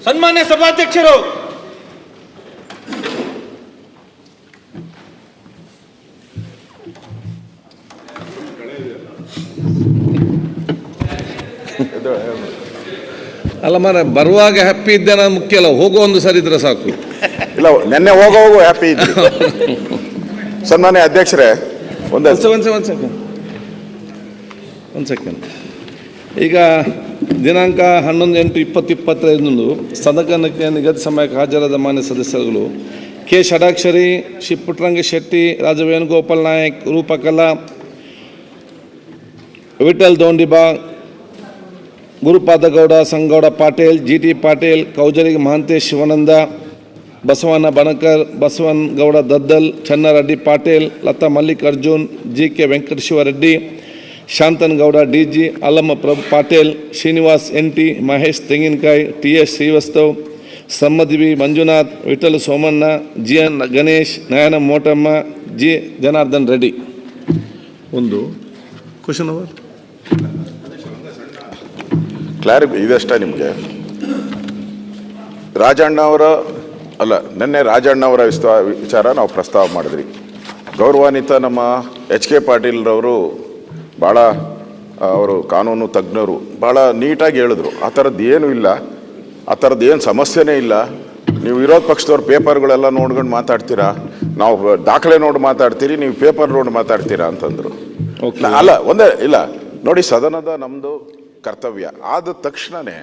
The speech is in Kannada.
ಸನ್ಮಾನ್ಯ ಸಭಾಧ್ಯಕ್ಷರು, ಅಲ್ಲ ಮರ ಬರುವಾಗ ಹ್ಯಾಪಿ ಇದ್ದೇನೆ ಮುಖ್ಯ ಅಲ್ಲ, ಹೋಗೋ ಒಂದು ಸರಿ ಇದ್ರೆ ಸಾಕು. ಇಲ್ಲ, ನೆನ್ನೆ ಹೋಗೋ ಹ್ಯಾಪಿ ಇದ್ದೆ. ಸನ್ಮಾನ್ಯ ಅಧ್ಯಕ್ಷರೇ, ಒಂದು ಸೆಕೆಂಡ್. ಈಗ ದಿನಾಂಕ 11/8/2025 ಸದನಕ್ಕೆ ನಿಗದಿತ ಸಮಯಕ್ಕೆ ಹಾಜರಾದ ಮಾನ್ಯ ಸದಸ್ಯರುಗಳು K. Shadakshari, Shri Puttaranga Shetty, Raja Venugopal Nayak, Roopakala, Vithal Dondiba, Gurupadagouda, Sangouda Patil, GT Patil, Kaujari Mahantesh, Shivananda, Basavanna Banakar, Basavanagouda Daddal, Channareddy Patil, Latha Mallikarjun, GK Venkateshwarareddy, Shanthanagouda DG, Allamma ಪ್ರಭು ಪಾಟೀಲ್, ಶ್ರೀನಿವಾಸ್ NT, ಮಹೇಶ್ ತೆಂಗಿನಕಾಯಿ, TS ಶ್ರೀವಸ್ತವ್, ಸಮ್ಮದಿವಿ ಮಂಜುನಾಥ್, ವಿಠಲ್ ಸೋಮಣ್ಣ, GN ಗಣೇಶ್, ನಯನ ಮೋಟಮ್ಮ, G ಜನಾರ್ದನ್ ರೆಡ್ಡಿ. ಒಂದು ಕ್ವಶನ್ ಅವರ್ ಇದಷ್ಟೇ ನಿಮಗೆ. ರಾಜಣ್ಣ ಅವರ ನಿನ್ನೆ ರಾಜಣ್ಣ ಅವರ ವಿಚಾರ ನಾವು ಪ್ರಸ್ತಾವ ಮಾಡಿದ್ರಿ. ಗೌರವಾನ್ವಿತ ನಮ್ಮ HK ಪಾಟೀಲ್ರವರು ಭಾಳ ಅವರು ಕಾನೂನು ತಜ್ಞರು, ಭಾಳ ನೀಟಾಗಿ ಹೇಳಿದ್ರು. ಆ ಥರದ್ದು ಏನೂ ಇಲ್ಲ, ಆ ಥರದ್ದು ಏನು ಸಮಸ್ಯೆನೇ ಇಲ್ಲ. ನೀವು ವಿರೋಧ ಪಕ್ಷದವ್ರು ಪೇಪರ್ಗಳೆಲ್ಲ ನೋಡ್ಕೊಂಡು ಮಾತಾಡ್ತೀರಾ, ನಾವು ದಾಖಲೆ ನೋಡಿ ಮಾತಾಡ್ತೀರಿ, ನೀವು ಪೇಪರ್ ನೋಡಿ ಮಾತಾಡ್ತೀರಾ ಅಂತಂದರು. ಅಲ್ಲ ಒಂದೇ ಇಲ್ಲ ನೋಡಿ, ಸದನದ ನಮ್ಮದು ಕರ್ತವ್ಯ ಆದ ತಕ್ಷಣವೇ